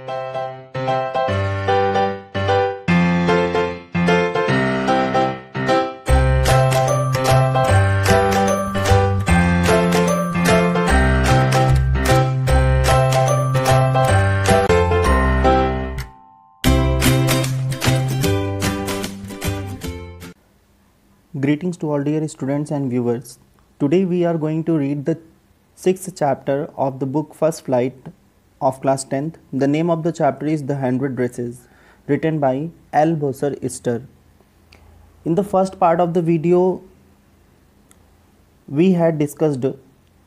Greetings to all dear students and viewers. Today we are going to read the 6th chapter of the book First Flight of class 10th. The name of the chapter is The 100 Dresses, written by L. Bosser Ister. In the first part of the video, we had discussed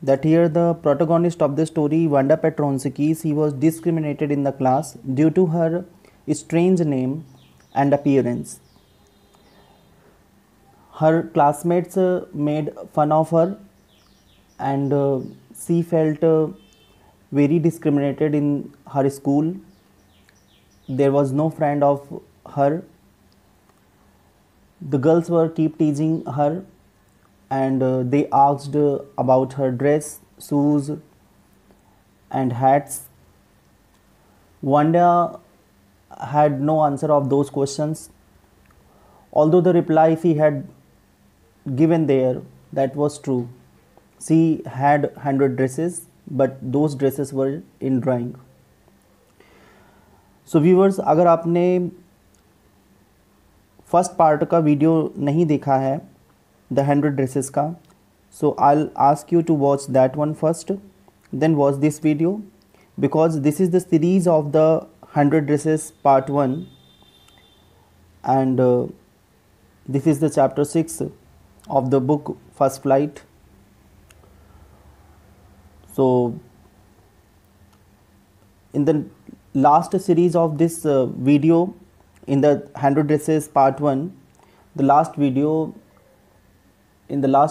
that here the protagonist of the story, Wanda Petronsky, she was discriminated in the class due to her strange name and appearance. Her classmates made fun of her and she felt very discriminated in her school. There was no friend of her. The girls were keep teasing her and they asked about her dress, shoes and hats. Wanda had no answer of those questions. Although the reply she had given there, that was true. She had 100 dresses, but those dresses were in drawing. So viewers, अगर आपने first part का video नहीं देखा है the 100 dresses का, so I'll ask you to watch that one first, then watch this video, because this is the series of the 100 dresses part 1 and this is the chapter 6 of the book First Flight. So in the last series of this video, in the 100 dresses part 1, in the last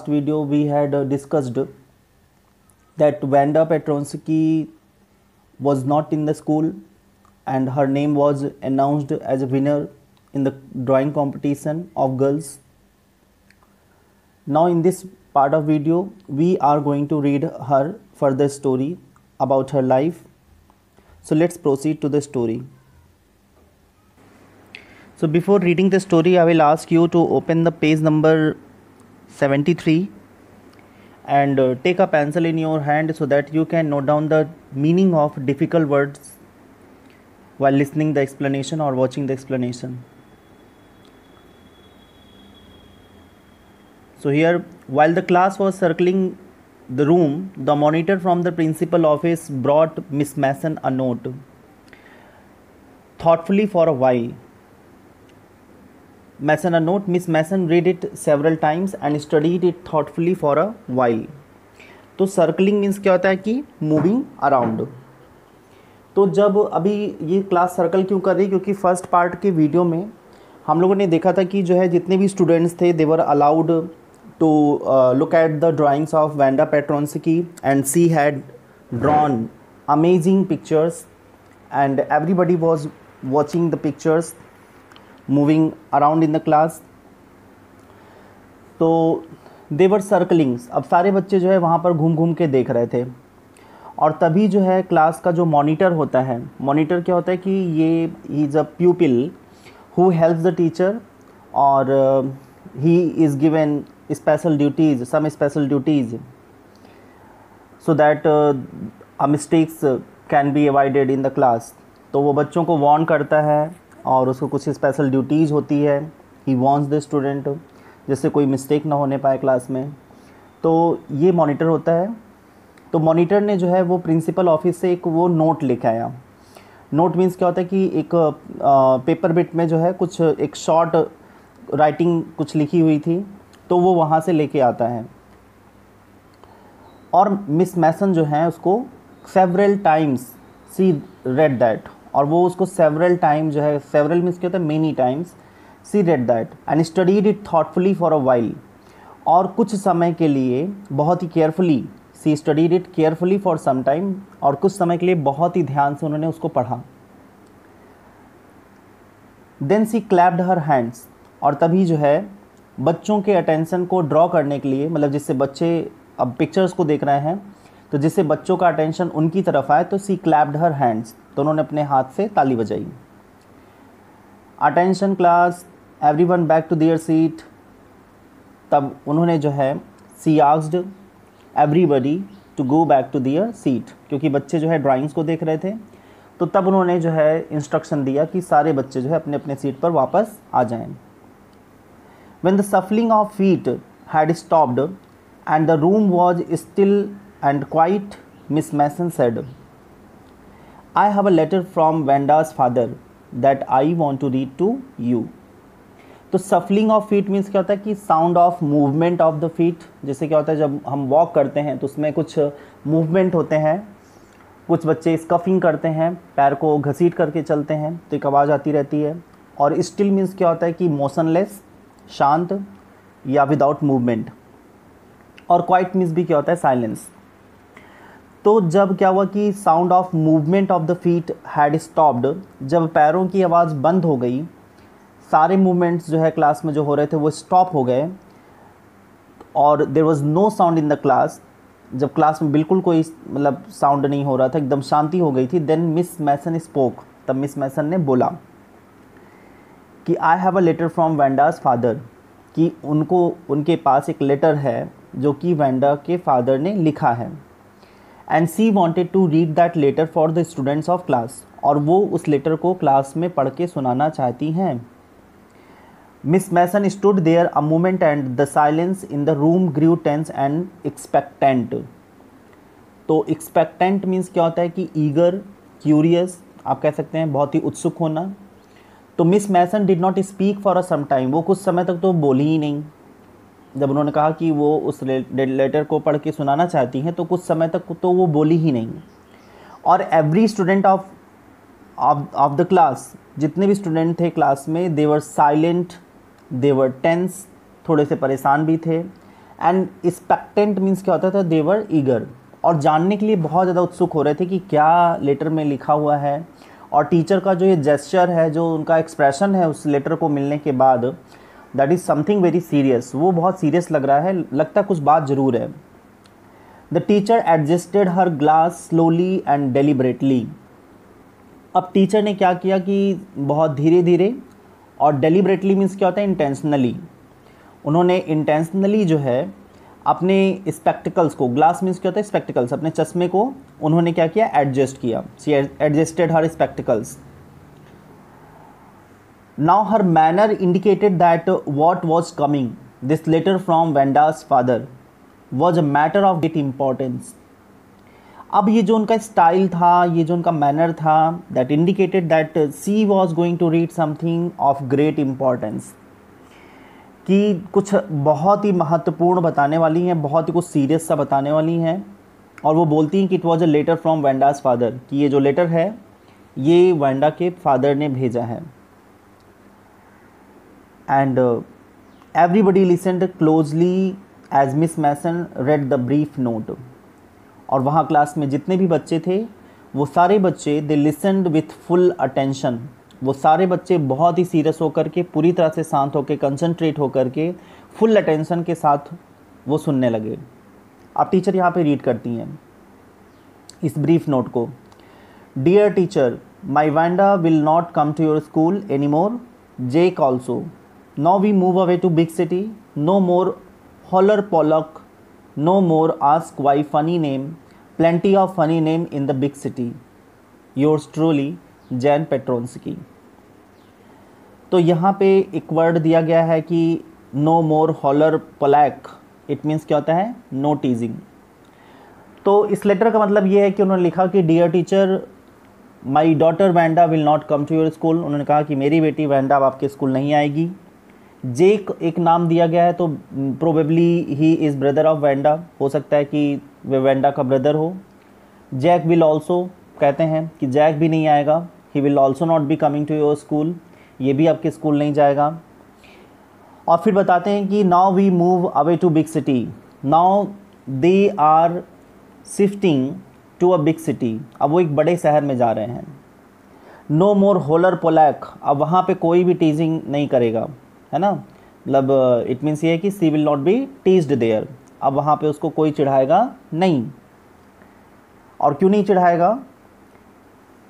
video we had discussed that Wanda Petronsky was not in the school and her name was announced as a winner in the drawing competition of girls. Now in this part of video, we are going to read her further story about her life. So let's proceed to the story. So before reading the story, I will ask you to open the page number 73 and take a pencil in your hand so that you can note down the meaning of difficult words while listening the explanation or watching the explanation. So here, while the class was circling the room, the monitor from the principal office brought Miss Mason a note. Thoughtfully for a while. Miss Mason read it several times and studied it thoughtfully for a while. तो circling means क्या होता है कि moving around. तो जब अभी ये class circle क्यों कर रही है, क्योंकि फर्स्ट पार्ट के वीडियो में हम लोगों ने देखा था कि जो है जितने भी स्टूडेंट्स थे they were allowed to look at the drawings of Wanda Petronsky and she had drawn amazing pictures and everybody was watching the pictures moving around in the class. तो they were circling. अब सारे बच्चे जो है वहाँ पर घूम घूम के देख रहे थे और तभी जो है क्लास का जो मॉनिटर होता है, मॉनिटर क्या होता है कि ये he is a प्यूपिल who helps the teacher और he is given special duties, some special duties, so that mistakes can be avoided in the class. तो वो बच्चों को वार्न करता है और उसको कुछ स्पेशल ड्यूटीज़ होती है. ही वार्न्स द स्टूडेंट जिससे कोई मिस्टेक ना होने पाए क्लास में. तो ये मॉनिटर होता है. तो मॉनिटर ने जो है वो प्रिंसिपल ऑफिस से एक वो नोट लेके आया. नोट मीन्स क्या होता है कि एक पेपर बिट में जो है कुछ एक शॉर्ट राइटिंग कुछ लिखी हुई थी, तो वो वहाँ से लेके आता है और मिस मैसन जो है उसको several times she read that, और वो उसको सेवरल टाइम जो है, सेवरल मीन्स क्या होता है many times, she read that and studied it thoughtfully for a while, और कुछ समय के लिए बहुत ही carefully, she studied it carefully for some time, और कुछ समय के लिए बहुत ही ध्यान से उन्होंने उसको पढ़ा. देन सी क्लैप्ड हर हैंड्स, और तभी जो है बच्चों के अटेंशन को ड्रॉ करने के लिए, मतलब जिससे बच्चे अब पिक्चर्स को देख रहे हैं, तो जिससे बच्चों का अटेंशन उनकी तरफ आए, तो सी क्लैप्ड हर हैंड्स, तो उन्होंने अपने हाथ से ताली बजाई। Attention class, everyone back to their seat, तब उन्होंने जो है she asked everybody to go back to their seat, क्योंकि बच्चे जो है ड्राइंग्स को देख रहे थे, तो तब उन्होंने जो है इंस्ट्रक्शन दिया कि सारे बच्चे जो है अपने अपने सीट पर वापस आ जाएं। When the shuffling of feet had stopped and the room was still and quiet, Miss Mason said, I have a letter from Vanda's father that I want to read to you. तो सफलिंग of feet means क्या होता है कि sound of movement of the feet. जैसे क्या होता है जब हम वॉक करते हैं तो उसमें कुछ मूवमेंट होते हैं, कुछ बच्चे स्कफिंग करते हैं, पैर को घसीट करके चलते हैं, तो एक आवाज़ आती रहती है। और स्टिल मीन्स क्या होता है कि मोशनलेस, शांत या विदाउट मूवमेंट। और क्वाइट मीन्स भी क्या होता है साइलेंस। तो जब क्या हुआ कि sound of movement of the feet had stopped, जब पैरों की आवाज़ बंद हो गई, सारे मूवमेंट्स जो है क्लास में जो हो रहे थे वो स्टॉप हो गए, और there was no sound in the class, जब क्लास में बिल्कुल कोई मतलब साउंड नहीं हो रहा था, एकदम शांति हो गई थी, देन मिस मैसन स्पोक, तब मिस मैसन ने बोला कि I have a letter from Wanda's father, कि उनको उनके पास एक लेटर है जो कि वैंडा के फादर ने लिखा है। And she wanted to read that letter for the students of class, और वो उस लेटर को क्लास में पढ़ के सुनाना चाहती हैं। Miss Mason stood there a moment and the silence in the room grew tense and expectant. तो एक्सपेक्टेंट मीन्स क्या होता है कि ईगर, क्यूरियस, आप कह सकते हैं बहुत ही उत्सुक होना। तो Miss Mason did not speak for a some time, वो कुछ समय तक तो बोली ही नहीं। जब उन्होंने कहा कि वो उस लेटर को पढ़ के सुनाना चाहती हैं तो कुछ समय तक तो वो बोली ही नहीं। और every student of the class, जितने भी स्टूडेंट थे क्लास में, दे वर साइलेंट, दे वर टेंस, थोड़े से परेशान भी थे। एंड एक्सपेक्टेंट मीन्स क्या होता था, दे वर ईगर, और जानने के लिए बहुत ज़्यादा उत्सुक हो रहे थे कि क्या लेटर में लिखा हुआ है। और टीचर का जो ये जेस्चर है, जो उनका एक्सप्रेशन है उस लेटर को मिलने के बाद, that is something very serious, वो बहुत सीरियस लग रहा है, लगता कुछ बात ज़रूर है। The teacher adjusted her glass slowly and deliberately. अब टीचर ने क्या किया कि बहुत धीरे धीरे, और डेलिबरेटली मीन्स क्या होता है इंटेंशनली, उन्होंने इंटेंशनली जो है अपने स्पेक्टिकल्स को, ग्लास मीन्स क्या होता है स्पेक्टिकल्स, अपने चश्मे को उन्होंने क्या किया, एडजस्ट किया। She adjusted her spectacles. Now her manner indicated that what was coming, this letter from Wanda's father was a matter of great importance. अब ये जो उनका स्टाइल था, ये जो उनका मैनर था, that indicated that she was going to read something of great importance, कि कुछ बहुत ही महत्वपूर्ण बताने वाली हैं, बहुत ही कुछ सीरियस सा बताने वाली हैं। और वो बोलती हैं कि it was a letter from Wanda's father, कि ये जो लेटर है ये वैंडा के फादर ने भेजा है। And everybody listened closely as Miss Mason read the brief note. और वहाँ क्लास में जितने भी बच्चे थे वो सारे बच्चे, दे लिसनड विथ फुल अटेंशन, वो सारे बच्चे बहुत ही सीरियस होकर के, पूरी तरह से शांत होकर, कंसंट्रेट होकर के, फुल अटेंशन के साथ वो सुनने लगे। अब टीचर यहाँ पे रीड करती हैं इस ब्रीफ नोट को। Dear teacher, my Wanda will not come to your school any more, Jake also. Now we move away to big city, no more holler Polack, no more ask why funny name, plenty of funny name in the big city. Yours truly, Jan Petronsky. तो यहाँ पे एक word दिया गया है कि no more holler polak, it means क्या होता है, no teasing। तो इस लेटर का मतलब ये है कि उन्होंने लिखा कि dear teacher, my daughter Wanda will not come to your school, उन्होंने कहा कि मेरी बेटी वैंडा अब आपके स्कूल नहीं आएगी। जेक एक नाम दिया गया है, तो probably he is brother of Wanda, हो सकता है कि वे वैंडा का ब्रदर हो। जैक विल ऑल्सो, कहते हैं कि जैक भी नहीं आएगा, he will also not be coming to your school, ये भी आपके स्कूल नहीं जाएगा। और फिर बताते हैं कि now we move away to big city, now they are shifting to a big city, अब वो एक बड़े शहर में जा रहे हैं। नो मोर होलर पोलैक, अब वहाँ पे कोई भी टीजिंग नहीं करेगा, है ना, मतलब इट मीन्स ये है कि she will not be teased there, अब वहाँ पे उसको कोई चिढ़ाएगा नहीं। और क्यों नहीं चिढ़ाएगा?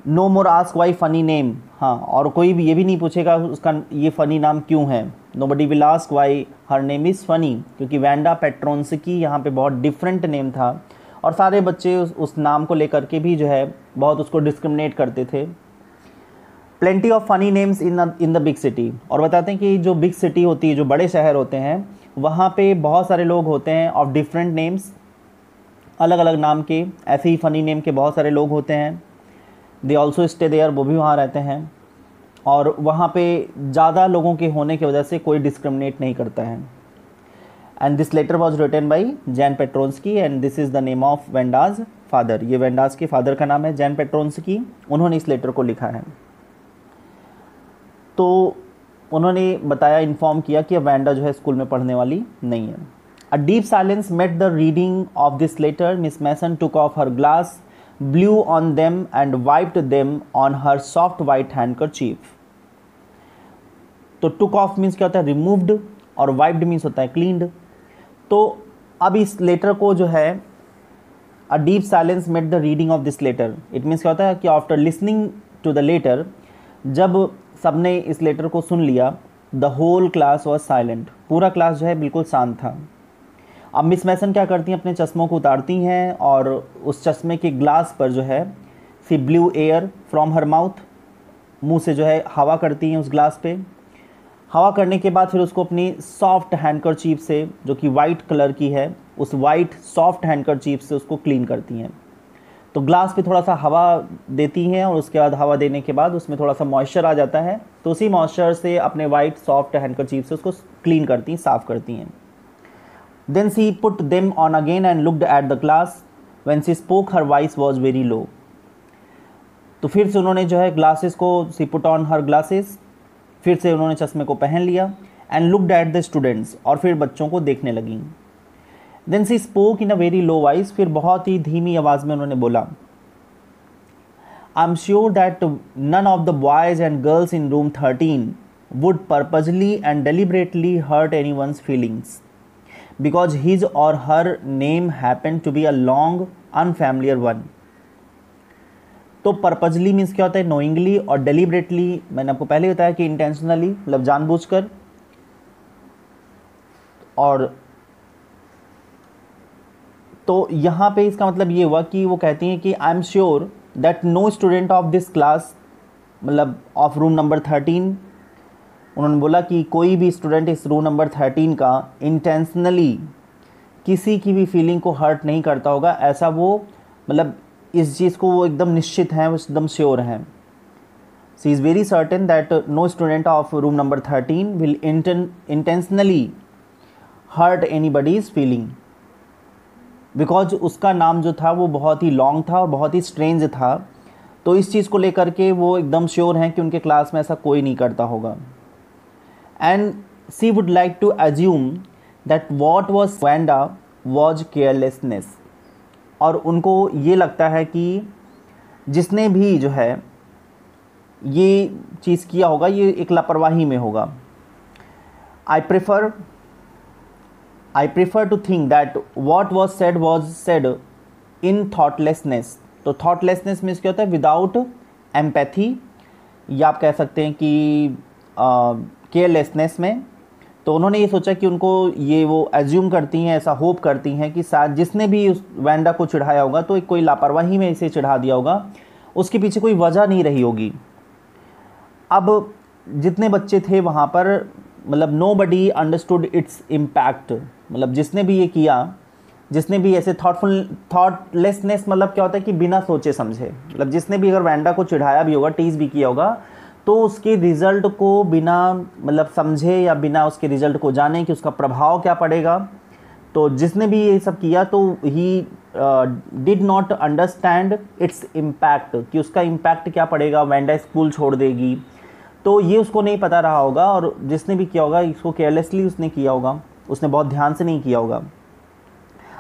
No more ask why funny name, हाँ, और कोई भी ये भी नहीं पूछेगा उसका ये फ़नी नाम क्यों है। Nobody will ask why her name is funny, क्योंकि वेंडा पेट्रोन्स्की यहाँ पे बहुत डिफरेंट नेम था और सारे बच्चे उस नाम को लेकर के भी जो है बहुत उसको डिस्क्रिमिनेट करते थे। Plenty of funny names in the big city, और बताते हैं कि जो बिग सिटी होती है, जो बड़े शहर होते हैं, वहाँ पे बहुत सारे लोग होते हैं ऑफ डिफरेंट नेम्स, अलग अलग नाम के, ऐसे ही फ़नी नेम के बहुत सारे लोग होते हैं। दे ऑल्सो स्टे देयर, वो भी वहाँ रहते हैं, और वहाँ पे ज़्यादा लोगों के होने की वजह से कोई डिस्क्रिमिनेट नहीं करता है। And this letter was written by Jan Petronski and this is the name of Wanda's father. ये वेंडाज के फादर का नाम है जैन पेट्रोन्स्की, उन्होंने इस लेटर को लिखा है। तो उन्होंने बताया, इन्फॉर्म किया कि अब वेंडा जो है स्कूल में पढ़ने वाली नहीं है। A deep silence met the reading of this letter. Miss Mason took off her glass, blew on them and wiped them on her soft white handkerchief। तो took off मीन्स क्या होता है? removed, और wiped मीन्स होता है cleaned। तो अब इस लेटर को जो है a deep silence made the reading of this letter, it means क्या होता है कि after listening to the letter, जब सबने इस लेटर को सुन लिया, the whole class was silent, पूरा क्लास जो है बिल्कुल शांत था। अब मिस मैसन क्या करती हैं? अपने चश्मों को उतारती हैं और उस चश्मे के ग्लास पर जो है she blew air from her mouth, मुंह से जो है हवा करती हैं उस ग्लास पे। हवा करने के बाद फिर उसको अपनी सॉफ्ट हैंडकरचीफ से, जो कि वाइट कलर की है, उस वाइट सॉफ्ट हैंडकरचीफ से उसको क्लीन करती हैं। तो ग्लास पे थोड़ा सा हवा देती हैं और उसके बाद हवा देने के बाद उसमें थोड़ा सा मॉइस्चर आ जाता है, तो उसी मॉइस्चर से अपने वाइट सॉफ्ट हैंडकरचीफ से उसको क्लीन करती हैं, साफ़ करती हैं। Then she put them on again and looked at the glass. When she spoke, her voice was very low. तो फिर से उन्होंने जो है ग्लासेस को, she put on her glasses, फिर से उन्होंने चश्मे को पहन लिया, and looked at the students, और फिर बच्चों को देखने लगी। Then she spoke in a very low voice, फिर बहुत ही धीमी आवाज़ में उन्होंने बोला, I'm sure that none of the boys and girls in room 13 would purposely and deliberately hurt anyone's feelings, because his or her name happened to be a long unfamiliar one। तो purposely means क्या होता है? Knowingly, और deliberately मैंने आपको पहले बताया कि इंटेंशनली, मतलब जानबूझकर। और तो यहाँ पे इसका मतलब ये हुआ कि वो कहती हैं कि I am sure that no student of this class, मतलब ऑफ रूम नंबर 13, उन्होंने बोला कि कोई भी स्टूडेंट इस रूम नंबर 13 का इंटेंशनली किसी की भी फीलिंग को हर्ट नहीं करता होगा, ऐसा वो, मतलब इस चीज़ को वो एकदम निश्चित हैं, वो एकदम श्योर हैं। She is very certain that no student of room number 13 will intentionally hurt anybody's feeling, because उसका नाम जो था वो बहुत ही लॉन्ग था और बहुत ही स्ट्रेंज था, तो इस चीज़ को लेकर के वो एकदम श्योर हैं कि उनके क्लास में ऐसा कोई नहीं करता होगा। And she would like to assume that what was Wanda was carelessness, और उनको ये लगता है कि जिसने भी जो है ये चीज़ किया होगा ये एक लापरवाही में होगा। I prefer to think that what was said in thoughtlessness। तो thoughtlessness मीन्स क्या होता है? विदाउट एम्पैथी, या आप कह सकते हैं कि केयरलेसनेस में। तो उन्होंने ये सोचा कि उनको ये वो एज्यूम करती हैं, ऐसा होप करती हैं कि शायद जिसने भी उस वेंडा को चिढ़ाया होगा तो कोई लापरवाही में इसे चिढ़ा दिया होगा, उसके पीछे कोई वजह नहीं रही होगी। अब जितने बच्चे थे वहाँ पर, मतलब नोबडी अंडरस्टूड इट्स इम्पैक्ट, मतलब जिसने भी ये किया, जिसने भी ऐसे थॉटलेसनेस मतलब क्या होता है कि बिना सोचे समझे, मतलब जिसने भी अगर वेंडा को चिढ़ाया भी होगा, टीज भी किया होगा, तो उसके रिज़ल्ट को बिना मतलब समझे या बिना उसके रिज़ल्ट को जाने कि उसका प्रभाव क्या पड़ेगा, तो जिसने भी ये सब किया तो he did not understand its impact, कि उसका इम्पैक्ट क्या पड़ेगा, वेंडा स्कूल छोड़ देगी, तो ये उसको नहीं पता रहा होगा। और जिसने भी किया होगा इसको केयरलेसली उसने किया होगा, उसने बहुत ध्यान से नहीं किया होगा।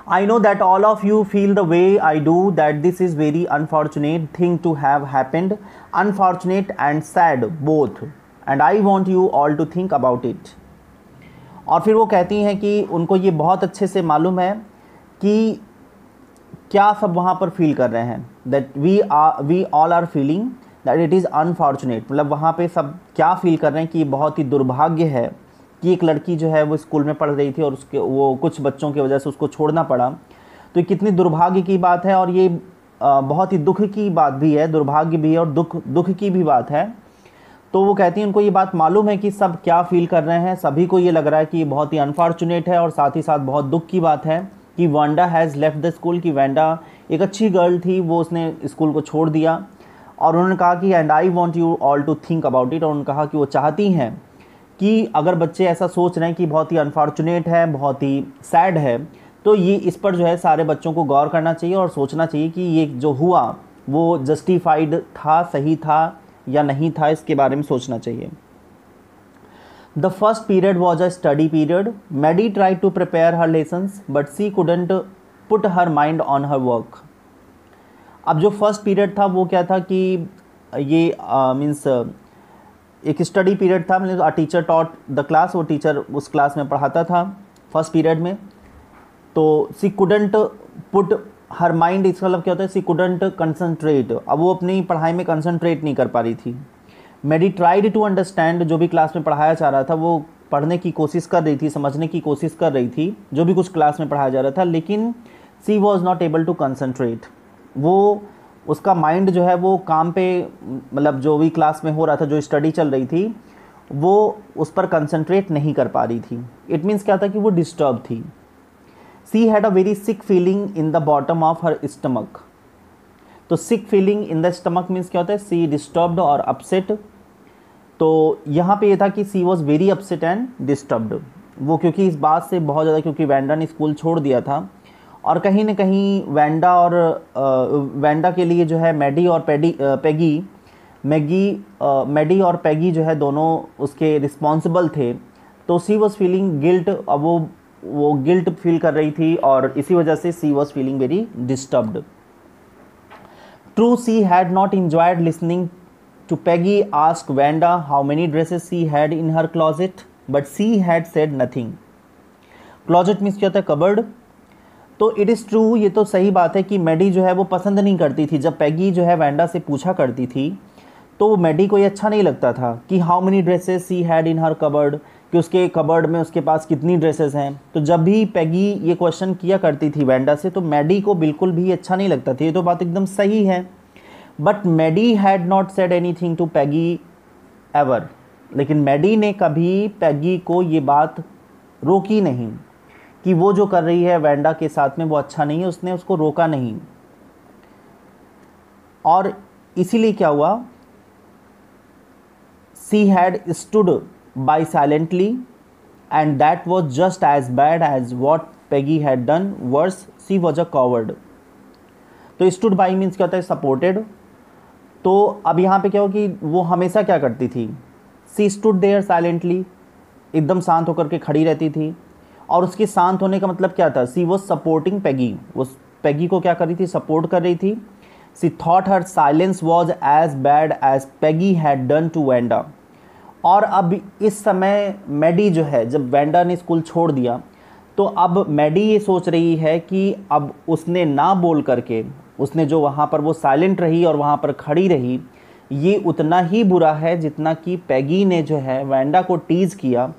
I know that all of you feel the way I do, that this is very unfortunate thing to have happened, unfortunate and sad both, and I want you all to think about it। और फिर वो कहती हैं कि उनको ये बहुत अच्छे से मालूम है कि क्या सब वहाँ पर फील कर रहे हैं, that we all are feeling that it is unfortunate, मतलब वहाँ पे सब क्या फील कर रहे हैं कि बहुत ही दुर्भाग्य है कि एक लड़की जो है वो स्कूल में पढ़ रही थी और उसके वो कुछ बच्चों की वजह से उसको छोड़ना पड़ा। तो ये कितनी दुर्भाग्य की बात है, और ये बहुत ही दुख की बात भी है, दुर्भाग्य भी है और दुख की भी बात है। तो वो कहती हैं उनको ये बात मालूम है कि सब क्या फील कर रहे हैं, सभी को ये लग रहा है कि बहुत ही अनफॉर्चुनेट है और साथ ही साथ बहुत दुख की बात है कि Wanda has left the school, कि वांडा एक अच्छी गर्ल थी, वो उसने स्कूल को छोड़ दिया। और उन्होंने कहा कि and I want you all to think about it, और उन्होंने कहा कि वो चाहती हैं कि अगर बच्चे ऐसा सोच रहे हैं कि बहुत ही अनफॉर्चुनेट है, बहुत ही सैड है, तो ये इस पर जो है सारे बच्चों को गौर करना चाहिए और सोचना चाहिए कि ये जो हुआ वो जस्टिफाइड था, सही था या नहीं था, इसके बारे में सोचना चाहिए। The first period was a study period. Maddie try to prepare her lessons but she couldn't put her mind on her work. अब जो फर्स्ट पीरियड था वो क्या था कि ये मीन्स एक स्टडी पीरियड था, मतलब टीचर टॉट द क्लास, वो टीचर उस क्लास में पढ़ाता था फर्स्ट पीरियड में। तो सी कुडंट पुट हर माइंड, इसका मतलब क्या होता है, सी कुडंट कंसंट्रेट, अब वो अपनी पढ़ाई में कंसंट्रेट नहीं कर पा रही थी। मेडी ट्राइड टू अंडरस्टैंड, जो भी क्लास में पढ़ाया जा रहा था वो पढ़ने की कोशिश कर रही थी, समझने की कोशिश कर रही थी जो भी कुछ क्लास में पढ़ाया जा रहा था, लेकिन she was not able to concentrate, वो उसका माइंड जो है वो काम पे, मतलब जो भी क्लास में हो रहा था, जो स्टडी चल रही थी, वो उस पर कंसंट्रेट नहीं कर पा रही थी। इट मीन्स क्या था कि वो डिस्टर्ब थी। She had a very sick feeling in the bottom of her stomach. तो sick feeling in the stomach means क्या होता है, सी डिस्टर्ब्ड और अपसेट। तो यहाँ पे ये था कि she was very upset and disturbed, वो क्योंकि इस बात से बहुत ज़्यादा, क्योंकि वांडा ने स्कूल छोड़ दिया था और कहीं ना कहीं वांडा के लिए जो है मैडी और मैडी और पैगी जो है दोनों उसके रिस्पॉन्सिबल थे। तो सी वॉज फीलिंग गिल्ट, अब वो गिल्ट फील कर रही थी और इसी वजह से she was feeling very disturbed. True, she had not enjoyed listening to Peggy ask Wanda how many dresses she had in her closet, but she had said nothing. Closet means क्या होता है, कबर्ड। तो it is true, ये तो सही बात है कि मैडी जो है वो पसंद नहीं करती थी, जब पैगी जो है वांडा से पूछा करती थी तो मैडी को ये अच्छा नहीं लगता था कि how many dresses she had in her cupboard, कि उसके कबर्ड में उसके पास कितनी ड्रेसेस हैं। तो जब भी पैगी ये क्वेश्चन किया करती थी वांडा से तो मैडी को बिल्कुल भी अच्छा नहीं लगता था। ये तो बात एकदम सही है। But Maddie had not said anything to Peggy ever, लेकिन मैडी ने कभी पैगी को ये बात रोकी नहीं कि वो जो कर रही है वांडा के साथ में वो अच्छा नहीं है, उसने उसको रोका नहीं। और इसीलिए क्या हुआ, she had stood by silently and that was just as bad as what Peggy had done, worse she was a coward. तो स्टूड बाई मीन्स क्या होता है, सपोर्टेड। तो अब यहाँ पे क्या हो कि वो हमेशा क्या करती थी, सी स्टूड देयर साइलेंटली, एकदम शांत होकर के खड़ी रहती थी। और उसके शांत होने का मतलब क्या था, सी वॉज सपोर्टिंग पैगी, वो पैगी को क्या कर रही थी, सपोर्ट कर रही थी। She thought her silence was as bad as Peggy had done to Wanda. और अब इस समय मैडी जो है, जब वांडा ने स्कूल छोड़ दिया तो अब मैडी ये सोच रही है कि अब उसने ना बोल करके, उसने जो वहाँ पर वो साइलेंट रही और वहाँ पर खड़ी रही, ये उतना ही बुरा है जितना कि पैगी ने जो है वांडा को टीज़ किया,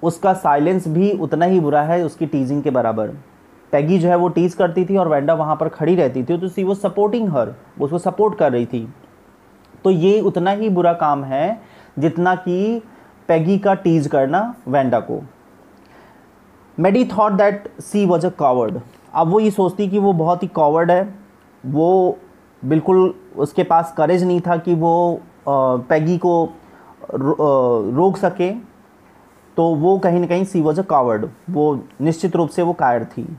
उसका साइलेंस भी उतना ही बुरा है उसकी टीजिंग के बराबर। पैगी जो है वो टीज़ करती थी और वांडा वहाँ पर खड़ी रहती थी, तो सी वो सपोर्टिंग हर, उसको सपोर्ट कर रही थी। तो ये उतना ही बुरा काम है जितना कि पैगी का टीज़ करना वांडा को। Maddie thought that she was a coward. अब वो ये सोचती कि वो बहुत ही कॉवर्ड है, वो बिल्कुल उसके पास करेज नहीं था कि वो पैगी को रोक सके। तो वो कहीं ना कहीं सी वॉज अ कॉवर्ड, वो निश्चित रूप से वो कायर थी।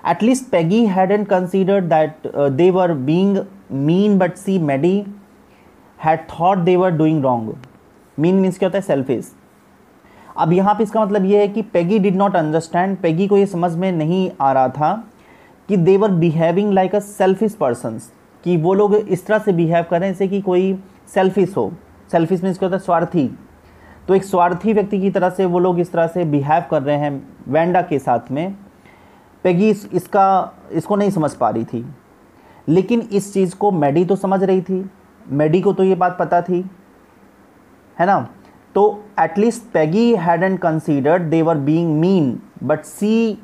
At least Peggy hadn't considered that they were being mean, but she Maddie had thought they were doing wrong. Mean means क्या होता है, सेल्फिश। अब यहाँ पे इसका मतलब ये है कि Peggy did not understand, Peggy को ये समझ में नहीं आ रहा था कि they were behaving like a selfish persons, कि वो लोग इस तरह से बिहेव कर रहे हैं जैसे कि कोई सेल्फिश हो। सेल्फिश मीन्स क्या होता है, स्वार्थी। तो एक स्वार्थी व्यक्ति की तरह से वो लोग इस तरह से बिहेव कर रहे हैं वांडा के साथ में। पेगी इसको नहीं समझ पा रही थी, लेकिन इस चीज़ को मैडी तो समझ रही थी, मैडी को तो ये बात पता थी, है ना। तो at least Peggy hadn't considered they were being mean, but she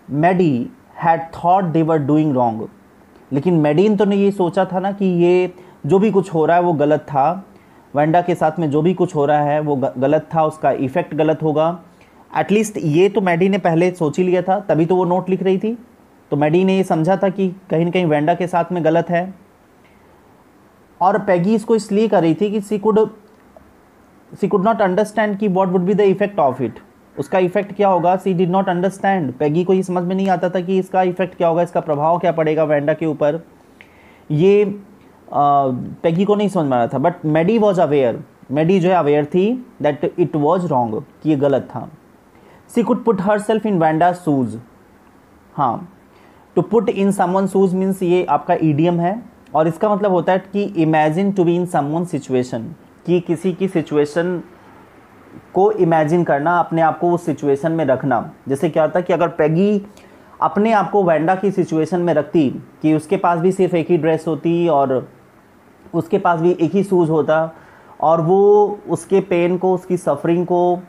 Maddie had thought they were doing wrong. लेकिन मैडीन तो ने ये सोचा था ना कि ये जो भी कुछ हो रहा है वो गलत था, वेंडा के साथ में जो भी कुछ हो रहा है वो गलत था, उसका इफ़ेक्ट गलत होगा। एटलीस्ट ये तो मैडी ने पहले सोच ही लिया था, तभी तो वो नोट लिख रही थी। तो मैडी ने ये समझा था कि कहीं ना कहीं वेंडा के साथ में गलत है, और पेगी इसको इसलिए कर रही थी कि सी कुड नॉट अंडरस्टैंड कि what would be the effect of it, उसका इफेक्ट क्या होगा। सी डिड नॉट अंडरस्टैंड, पेगी को ये समझ में नहीं आता था कि इसका इफेक्ट क्या होगा, इसका प्रभाव क्या पड़ेगा वेंडा के ऊपर, ये पेगी को नहीं समझ में आ रहा था। But Maddie was aware, Maddie जो है अवेयर थी दैट इट वॉज रॉन्ग, कि ये गलत था। She could put herself in Wanda shoes. हाँ, to put in someone shoes means ये आपका ईडियम है, और इसका मतलब होता है कि imagine to be in someone situation, कि किसी की सिचुएशन को इमेजिन करना, अपने आप को उस सिचुएशन में रखना। जैसे क्या होता है कि अगर पेगी अपने आप को वेंडा की सिचुएशन में रखती कि उसके पास भी सिर्फ एक ही ड्रेस होती और उसके पास भी एक ही शूज़ होता, और वो उसके पेन को, उसकी सफरिंग को,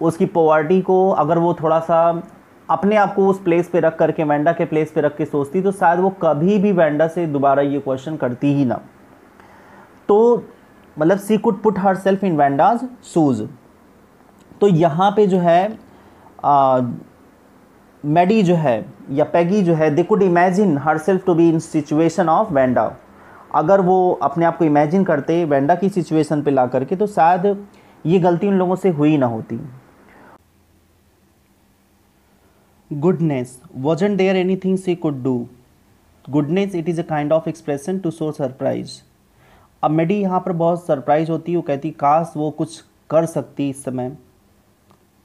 उसकी पॉवर्टी को अगर वो थोड़ा सा अपने आप को उस प्लेस पे रख करके, वेंडा के प्लेस पे रख के सोचती, तो शायद वो कभी भी वेंडा से दोबारा ये क्वेश्चन करती ही ना। तो मतलब she could put herself in Wanda's shoes. तो यहाँ पे जो है मैडी जो है या पेगी जो है, they could imagine herself to be in situation of Wanda. अगर वो अपने आप को इमेजिन करते वेंडा की सिचुएशन पे ला करके, तो शायद ये गलती उन लोगों से हुई ना होती। Goodness, wasn't there anything she could do? Goodness, it is a kind of expression to show surprise. अब मेडी यहाँ पर बहुत सरप्राइज होती है, वो कहती काश वो कुछ कर सकती इस समय,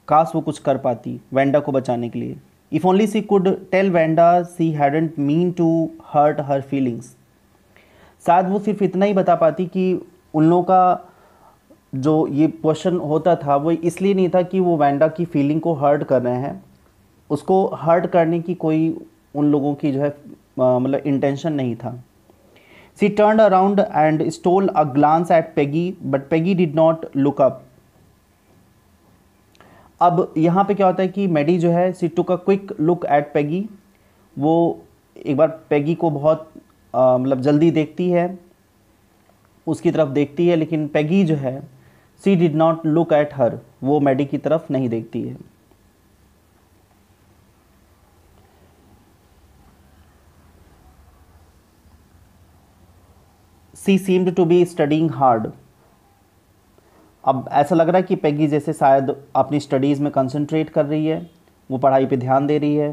काश वो कुछ कर पाती वेंडा को बचाने के लिए। If only she could tell Wanda she hadn't mean to hurt her feelings. शायद वो सिर्फ इतना ही बता पाती कि उन लोगों का जो ये क्वेश्चन होता था वो इसलिए नहीं था कि वो वेंडा की फीलिंग को हर्ट कर रहे हैं, उसको हर्ट करने की कोई उन लोगों की जो है मतलब इंटेंशन नहीं था। She turned around and stole a glance at Peggy, but Peggy did not look up. अब यहाँ पे क्या होता है कि मैडी जो है she took a quick look at Peggy, वो एक बार पेगी को बहुत मतलब जल्दी देखती है, उसकी तरफ देखती है, लेकिन पेगी जो है she did not look at her, वो मैडी की तरफ नहीं देखती है। She seemed to be studying hard. अब ऐसा लग रहा है कि पेगी जैसे शायद अपनी स्टडीज़ में कंसंट्रेट कर रही है, वो पढ़ाई पे ध्यान दे रही है,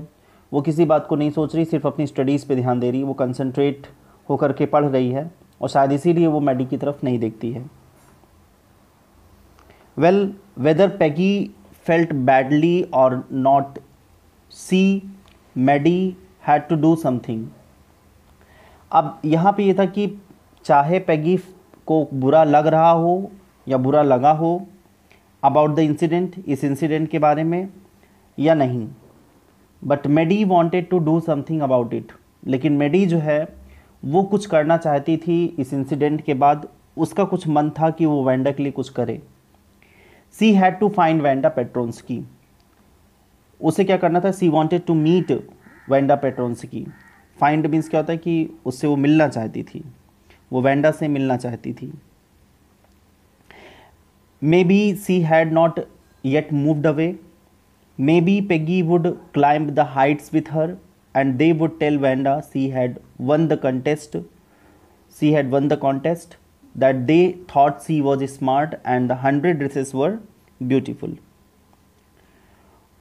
वो किसी बात को नहीं सोच रही, सिर्फ अपनी स्टडीज़ पे ध्यान दे रही है, वो कंसंट्रेट होकर के पढ़ रही है, और शायद इसीलिए वो मैडी की तरफ नहीं देखती है। Well, whether Peggy felt badly और not, she Maddie had to do something. अब यहाँ पे ये था कि चाहे पेगी को बुरा लग रहा हो या बुरा लगा हो अबाउट द इंसिडेंट, इस इंसिडेंट के बारे में या नहीं, but Maddie wanted to do something about it. लेकिन मैडी जो है वो कुछ करना चाहती थी इस इंसिडेंट के बाद, उसका कुछ मन था कि वो वेंडा के लिए कुछ करे। She had to find Wanda Petronski, उसे क्या करना था, she wanted to meet Wanda Petronski. Find means क्या होता है कि उससे वो मिलना चाहती थी, वो वेंडा से मिलना चाहती थी। Maybe she had not yet moved away, maybe Peggy would climb the heights with her and they would tell Vanda she had won the contest, that they thought she was smart and the 100 dresses were beautiful.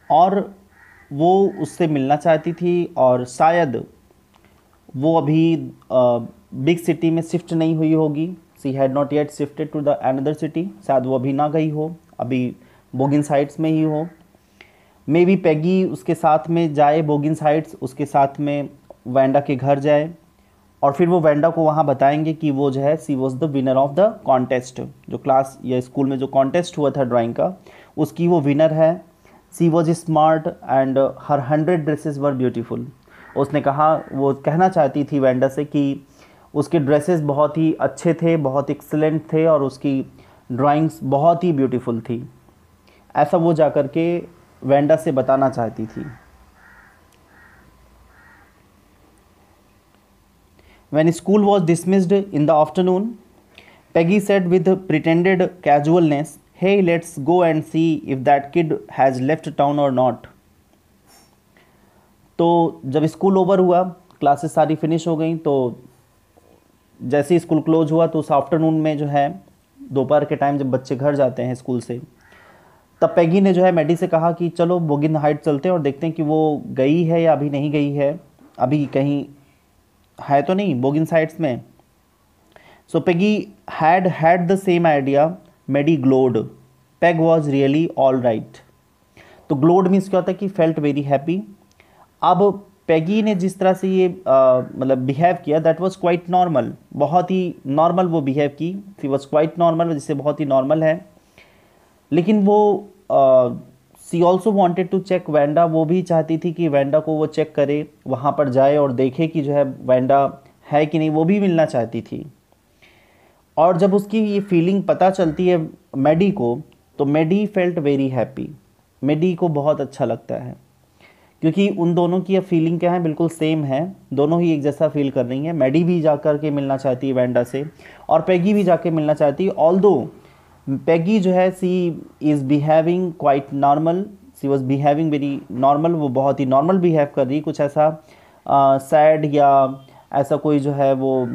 और वो उससे मिलना चाहती थी, और शायद वो अभी बिग सिटी में शिफ्ट नहीं हुई होगी, she had not yet shifted to the another city, शायद वो अभी ना गई हो, अभी बोगिन साइड्स में ही हो। मे बी पेगी उसके साथ में जाए बोगिन साइड्स, उसके साथ में वेंडा के घर जाए, और फिर वो वेंडा को वहाँ बताएंगे कि वो जो है she was the winner of the contest, जो क्लास या स्कूल में जो कॉन्टेस्ट हुआ था ड्राइंग का, उसकी वो विनर है। She was smart and her 100 dresses were beautiful. उसने कहा, वो कहना चाहती थी वेंडा से कि उसके ड्रेसेस बहुत ही अच्छे थे, बहुत एक्सीलेंट थे और उसकी ड्राइंग्स बहुत ही ब्यूटीफुल थी। ऐसा वो जाकर के वेंडा से बताना चाहती थी। When school was dismissed in the afternoon, Peggy said with pretended casualness, "Hey, let's go and see if that kid has left town or not." तो जब स्कूल ओवर हुआ, क्लासेस सारी फिनिश हो गई, तो जैसे ही स्कूल क्लोज हुआ तो उस आफ्टरनून में जो है, दोपहर के टाइम जब बच्चे घर जाते हैं स्कूल से, तब पैगी ने जो है मैडी से कहा कि चलो बोगिन हाइट चलते हैं और देखते हैं कि वो गई है या अभी नहीं गई है, अभी कहीं है तो नहीं बोगिन साइड्स में। So Peggy had the same idea. Maddie glowed, Peg was really all right. तो ग्लोड मीन्स क्या होता है कि फेल्ट वेरी हैप्पी। अब पेगी ने जिस तरह से ये मतलब बिहेव किया, दैट वाज क्वाइट नॉर्मल, बहुत ही नॉर्मल वो बिहेव की, सी वॉज क्वाइट नॉर्मल, जिससे बहुत ही नॉर्मल है। लेकिन वो she also wanted to check Wanda, वो भी चाहती थी कि वेंडा को वो चेक करे, वहाँ पर जाए और देखे कि जो है वेंडा है कि नहीं, वो भी मिलना चाहती थी। और जब उसकी ये फीलिंग पता चलती है मेडी को, तो मेडी फेल्ट वेरी हैप्पी। मेडी को बहुत अच्छा लगता है, क्योंकि उन दोनों की अब फीलिंग क्या है, बिल्कुल सेम है, दोनों ही एक जैसा फील कर रही हैं। मेडी भी जाकर के मिलना चाहती है वेंडा से और पेगी भी जाके मिलना चाहती है। ऑल्दो पेगी जो है, she is behaving quite normal, she was behaving very normal, वो बहुत ही नॉर्मल बिहेव कर रही, कुछ ऐसा सैड या ऐसा कोई जो है वो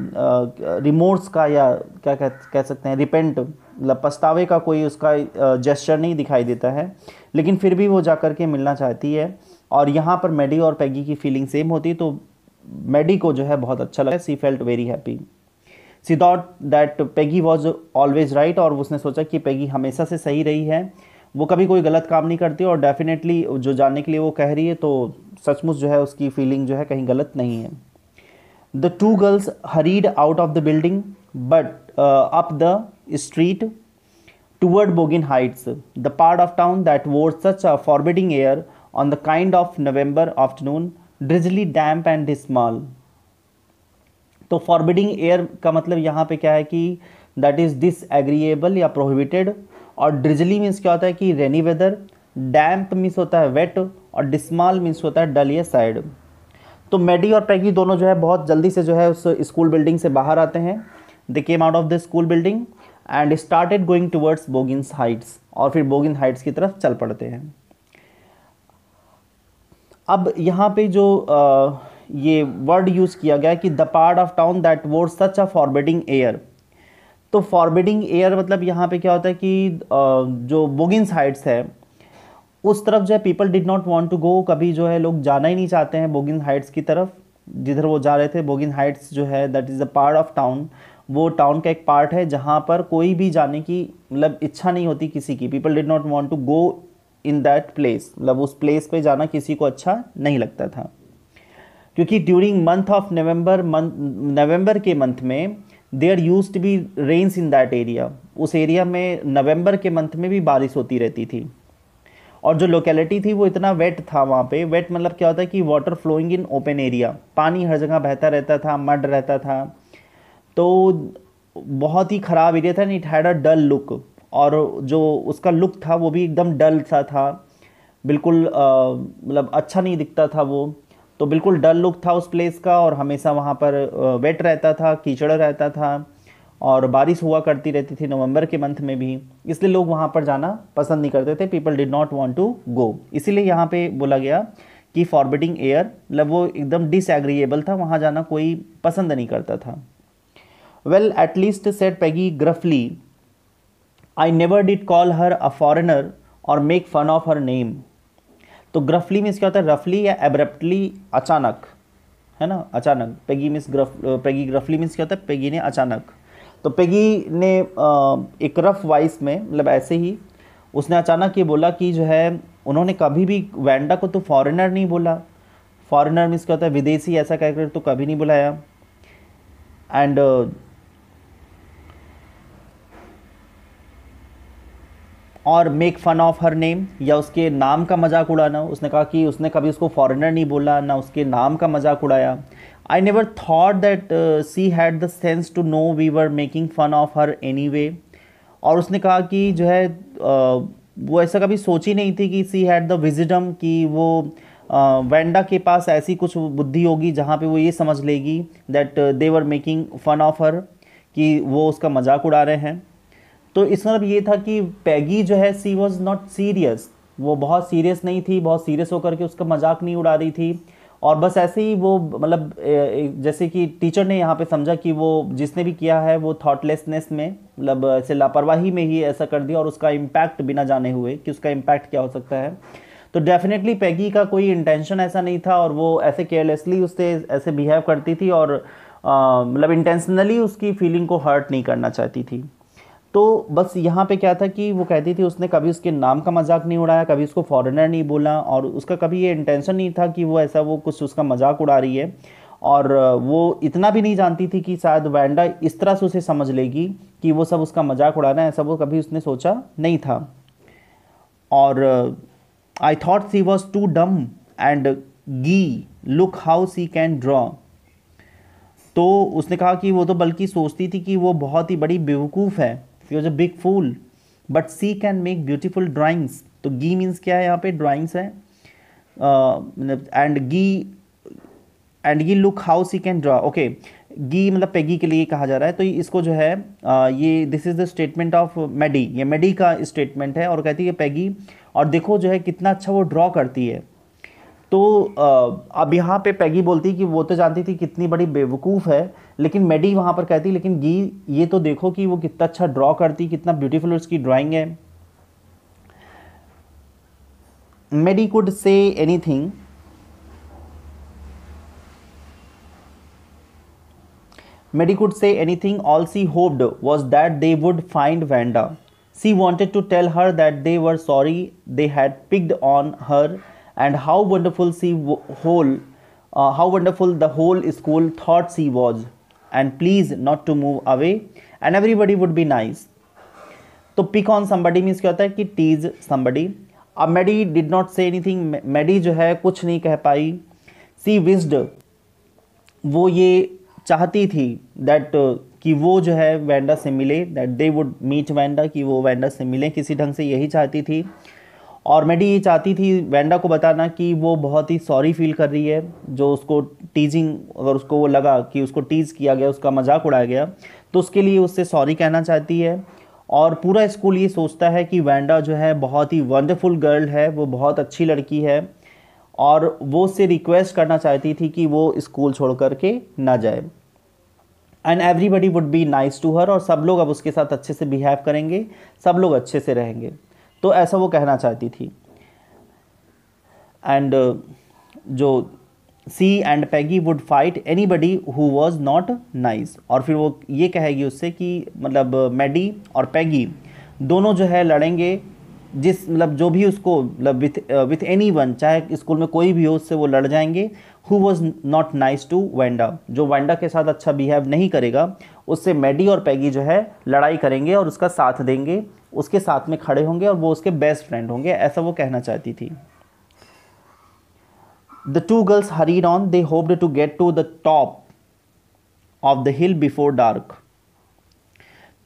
रिमोर्स का या क्या कह सकते हैं, रिपेंट, मतलब पछतावे का कोई उसका जेस्चर नहीं दिखाई देता है। लेकिन फिर भी वो जाकर के मिलना चाहती है और यहाँ पर मेडी और पेगी की फीलिंग सेम होती है, तो मेडी को जो है बहुत अच्छा लगा। She felt very happy. She thought that Peggy was always right, और उसने सोचा कि पेगी हमेशा से सही रही है, वो कभी कोई गलत काम नहीं करती और डेफिनेटली जो जानने के लिए वो कह रही है तो सचमुच जो है उसकी फीलिंग जो है कहीं गलत नहीं है। The two girls hurried out of the building but up the street toward Boggin Heights, the part of town that wore such a forbidding air on the kind of November afternoon, drizzly damp and dismal. तो forbidding air का मतलब यहाँ पे क्या है कि that is disagreeable या prohibited, और ड्रिजली मीन्स क्या होता है कि रेनी वेदर, डैम्प मीन्स होता है वेट, और डिस्मॉल मीन्स होता है डल या सैड। तो मेडी और पेगी दोनों जो है बहुत जल्दी से जो है उस स्कूल बिल्डिंग से बाहर आते हैं। They came out of the school building and started going towards Boggins Heights, और फिर बोगिन हाइट्स की तरफ चल पड़ते हैं। अब यहाँ पे जो ये वर्ड यूज़ किया गया कि the part of town that wore such a forbidding air, तो फॉरबिडिंग एयर मतलब यहाँ पे क्या होता है कि जो बोगिन्स हाइट्स है उस तरफ जो है people did not want to go, कभी जो है लोग जाना ही नहीं चाहते हैं बोगिन हाइट्स की तरफ, जिधर वो जा रहे थे। बोगिन हाइट्स जो है that is a part of town, वो टाउन का एक पार्ट है जहाँ पर कोई भी जाने की मतलब इच्छा नहीं होती किसी की। People did not want to go in that place, मतलब उस प्लेस पे जाना किसी को अच्छा नहीं लगता था, क्योंकि ड्यूरिंग मंथ ऑफ नवंबर के मंथ में there used to be rains in that area, उस एरिया में नवंबर के मंथ में भी बारिश होती रहती थी। और जो लोकेलिटी थी वो इतना वेट था वहाँ पे, वेट मतलब क्या होता है कि water flowing in open area, पानी हर जगह बहता रहता था, मड रहता था, तो बहुत ही ख़राब एरिया था। It had a dull look, और जो उसका लुक था वो भी एकदम डल सा था, बिल्कुल मतलब अच्छा नहीं दिखता था वो, तो बिल्कुल डल लुक था उस प्लेस का, और हमेशा वहाँ पर वेट रहता था, कीचड़ रहता था, और बारिश हुआ करती रहती थी नवंबर के मंथ में भी, इसलिए लोग वहाँ पर जाना पसंद नहीं करते थे। People did not want to go, इसीलिए यहाँ पे बोला गया कि फॉरबिडिंग एयर, मतलब वो एकदम डिसएग्रीएबल था, वहाँ जाना कोई पसंद नहीं करता था। Well at least said Peggy gruffly, I never did call her a foreigner और make fun of her name. तो ग्रफली मीन्स क्या होता है, रफली या एब्रप्टली, अचानक, है ना, अचानक। पेगी मीन्स पेगी ग्रफली मीन्स क्या होता है, पेगी ने अचानक। तो पेगी ने एक रफ वॉइस में, मतलब ऐसे ही उसने अचानक ये बोला कि जो है उन्होंने कभी भी वेंडा को तो फॉरेनर नहीं बोला, फॉरेनर मीन्स क्या होता है विदेशी, ऐसा कहकर तो कभी नहीं बुलाया। एंड और make fun of her name, या उसके नाम का मजाक उड़ाना। उसने कहा कि उसने कभी उसको फॉरेनर नहीं बोला, ना उसके नाम का मजाक उड़ाया। I never thought that she had the sense to know we were making fun of her anyway. और उसने कहा कि जो है वो ऐसा कभी सोची नहीं थी कि सी हैड द विजडम, कि वो वेंडा के पास ऐसी कुछ बुद्धि होगी जहाँ पे वो ये समझ लेगी that they were making fun of her, कि वो उसका मजाक उड़ा रहे हैं। तो इसका मतलब ये था कि पैगी जो है सी वॉज नॉट सीरियस, वो बहुत सीरियस नहीं थी, बहुत सीरियस होकर के उसका मजाक नहीं उड़ा रही थी। और बस ऐसे ही वो मतलब जैसे कि टीचर ने यहाँ पे समझा कि वो जिसने भी किया है वो थॉटलेसनेस में, मतलब ऐसे लापरवाही में ही ऐसा कर दिया, और उसका इम्पैक्ट बिना जाने हुए कि उसका इम्पैक्ट क्या हो सकता है। तो डेफिनेटली पैगी का कोई इंटेंशन ऐसा नहीं था, और वो ऐसे केयरलेसली उससे ऐसे बिहेव करती थी, और मतलब इंटेंशनली उसकी फीलिंग को हर्ट नहीं करना चाहती थी। तो बस यहाँ पे क्या था कि वो कहती थी उसने कभी उसके नाम का मजाक नहीं उड़ाया, कभी उसको फॉरेनर नहीं बोला, और उसका कभी ये इंटेंशन नहीं था कि वो ऐसा वो कुछ उसका मजाक उड़ा रही है। और वो इतना भी नहीं जानती थी कि शायद वैंडा इस तरह से उसे समझ लेगी कि वो सब उसका मजाक उड़ाना है, ऐसा वो कभी उसने सोचा नहीं था। और I thought she was too dumb and गी look how she can draw. तो उसने कहा कि वो तो बल्कि सोचती थी कि वो बहुत ही बड़ी बेवकूफ़ है, she was a big fool, but she can make beautiful drawings. तो गी मीन्स क्या है यहाँ पे, ड्राइंग्स है। एंड गी look how she can draw. Okay, गी मतलब पेगी के लिए कहा जा रहा है। तो इसको जो है ये this is the statement of Maddie, ये मेडी का स्टेटमेंट है, और कहती है पेगी, और देखो जो है कितना अच्छा वो ड्रॉ करती है। तो अब यहाँ पे पैगी बोलती कि वो तो जानती थी कितनी बड़ी बेवकूफ़ है, लेकिन मेडी वहाँ पर कहती लेकिन गी ये तो देखो कि वो कितना अच्छा ड्रॉ करती, कितना ब्यूटीफुल उसकी ड्राइंग है। Maddie could say anything, Medi could say anything. All she hoped was that they would find Vanda. She wanted to tell her that they were sorry they had picked on her, and how wonderful how wonderful the whole school thought she was, and please not to move away, and everybody would be nice. तो pick on somebody means क्या होता है कि tease somebody. अब Medi did not say anything. Medi जो है कुछ नहीं कह पाई. She wished, वो ये चाहती थी दैट कि वो जो है वैंडा से मिले, that they would meet Wanda, कि वो वैंडा से मिले किसी ढंग से, यही चाहती थी। और मेडी ये चाहती थी वैंडा को बताना कि वो बहुत ही सॉरी फील कर रही है, जो उसको टीजिंग, अगर उसको वो लगा कि उसको टीज़ किया गया, उसका मजाक उड़ाया गया, तो उसके लिए उससे सॉरी कहना चाहती है। और पूरा स्कूल ये सोचता है कि वैंडा जो है बहुत ही वंडरफुल गर्ल है, वो बहुत अच्छी लड़की है, और वो उससे रिक्वेस्ट करना चाहती थी कि वो स्कूल छोड़ करके ना जाए। And everybody would be nice to her, और सब लोग अब उसके साथ अच्छे से बिहेव करेंगे, सब लोग अच्छे से रहेंगे। तो ऐसा वो कहना चाहती थी। एंड जो she and Peggy would fight anybody who was not nice, और फिर वो ये कहेगी उससे कि मतलब मेडी और पैगी दोनों जो है लड़ेंगे, जिस मतलब जो भी उसको मतलब विथ एनी वन, चाहे स्कूल में कोई भी हो, उससे वो लड़ जाएंगे। Who was not nice to Wanda, जो वैंडा के साथ अच्छा बिहेव नहीं करेगा, उससे मेडी और पैगी जो है लड़ाई करेंगे और उसका साथ देंगे, उसके साथ में खड़े होंगे, और वो उसके बेस्ट फ्रेंड होंगे, ऐसा वो कहना चाहती थी। The two girls hurried on, they hoped to get to the top of the hill before dark.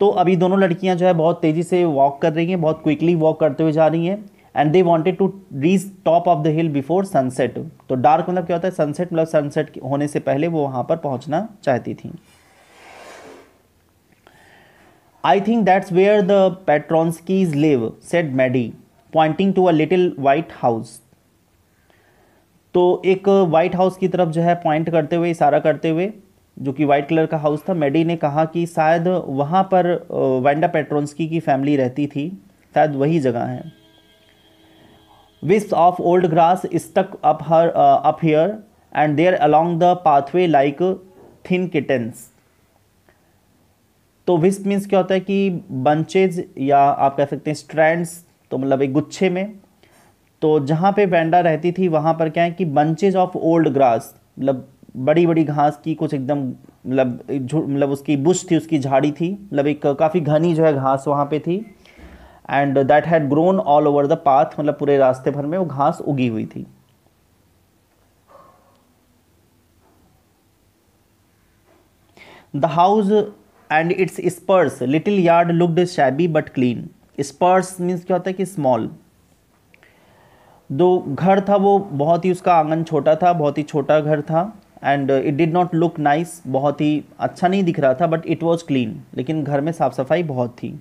तो अभी दोनों लड़कियां जो है बहुत तेज़ी से वॉक कर रही हैं, बहुत क्विकली वॉक करते हुए जा रही हैं। And they wanted to reach top of the hill before sunset. तो डार्क मतलब क्या होता है, सनसेट, मतलब सनसेट होने से पहले वो वहाँ पर पहुँचना चाहती थी। I think that's where the Petronskis live, said Maddie, pointing to a little white house. तो एक वाइट हाउस की तरफ जो है पॉइंट करते हुए, इशारा करते हुए, जो कि वाइट कलर का हाउस था, मेडी ने कहा कि शायद वहाँ पर वैंडा पेट्रोन्स्की की फैमिली रहती थी, शायद वही जगह है। wisps of old grass stuck up here and there along the pathway like thin kittens। तो wisp मीन्स क्या होता है कि बंचेज, या आप कह सकते हैं स्ट्रैंड्स, तो मतलब एक गुच्छे में। तो जहाँ पे वैंडा रहती थी वहाँ पर क्या है कि बंचेज ऑफ ओल्ड ग्रास, मतलब बड़ी बड़ी घास की कुछ एकदम मतलब उसकी बुश थी, उसकी झाड़ी थी, मतलब एक काफ़ी घनी जो है घास वहाँ पे थी। And that had grown all over the path, मतलब पूरे रास्ते भर में वो घास उगी हुई थी। The house and it's Spurs little yard looked shabby but clean. Spurs means क्या होता है कि स्मॉल। जो घर था वो बहुत ही, उसका आंगन छोटा था, बहुत ही छोटा घर था। And it did not look nice, बहुत ही अच्छा नहीं दिख रहा था, बट इट वॉज क्लीन, लेकिन घर में साफ सफाई बहुत थी।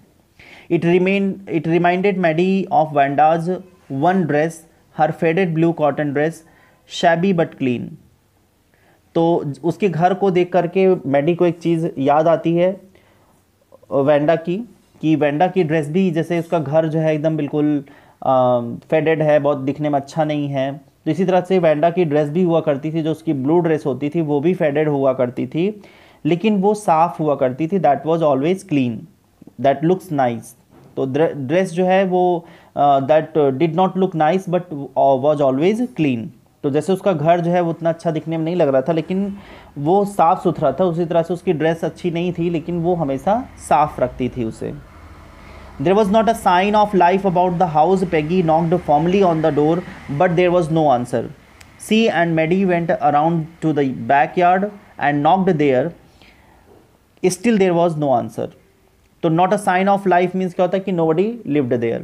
It reminded Maddie of Wanda's one dress, her faded blue cotton dress, shabby but clean. तो उसके घर को देख करके मैडी को एक चीज़ याद आती है वैंडा की, कि वैंडा की ड्रेस भी, जैसे उसका घर जो है एकदम बिल्कुल फेडेड है, बहुत दिखने में अच्छा नहीं है, तो इसी तरह से वैंडा की ड्रेस भी हुआ करती थी। जो उसकी ब्लू ड्रेस होती थी वो भी फेडेड हुआ करती थी, लेकिन वो साफ़ हुआ करती थी। That was always clean, that looks nice. तो ड्रेस जो है वो that did not look nice but was always clean. तो जैसे उसका घर जो है वो उतना अच्छा दिखने में नहीं लग रहा था, लेकिन वो साफ़ सुथरा था, उसी तरह से उसकी ड्रेस अच्छी नहीं थी, लेकिन वो हमेशा साफ़ रखती थी उसे। There was not a sign of life about the house. Peggy knocked firmly on the door, but there was no answer. She and Maddie went around to the backyard and knocked there. Still there was no answer. तो not a sign of life means क्या होता है कि nobody lived there.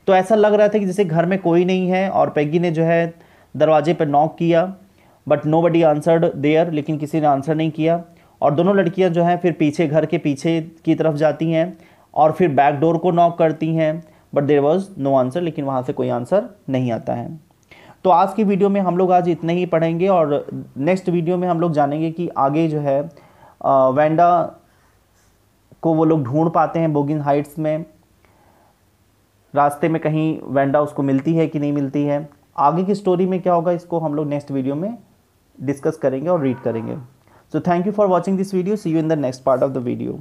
तो ऐसा लग रहा था कि जैसे घर में कोई नहीं है, और पेगी ने जो है दरवाजे पर नॉक किया, बट nobody answered there, लेकिन किसी ने आंसर नहीं किया। और दोनों लड़कियां जो हैं फिर पीछे, घर के पीछे की तरफ जाती हैं और फिर बैक डोर को नॉक करती हैं, but there was no answer, लेकिन वहाँ से कोई आंसर नहीं आता है। तो आज की वीडियो में हम लोग आज इतने ही पढ़ेंगे, और नेक्स्ट वीडियो में हम लोग जानेंगे कि आगे जो है वैंडा को वो लोग ढूंढ पाते हैं बोगिन हाइट्स में, रास्ते में कहीं वैंडा उसको मिलती है कि नहीं मिलती है। आगे की स्टोरी में क्या होगा इसको हम लोग नेक्स्ट वीडियो में डिस्कस करेंगे और रीड करेंगे। So thank you for watching this video, see you in the next part of the video.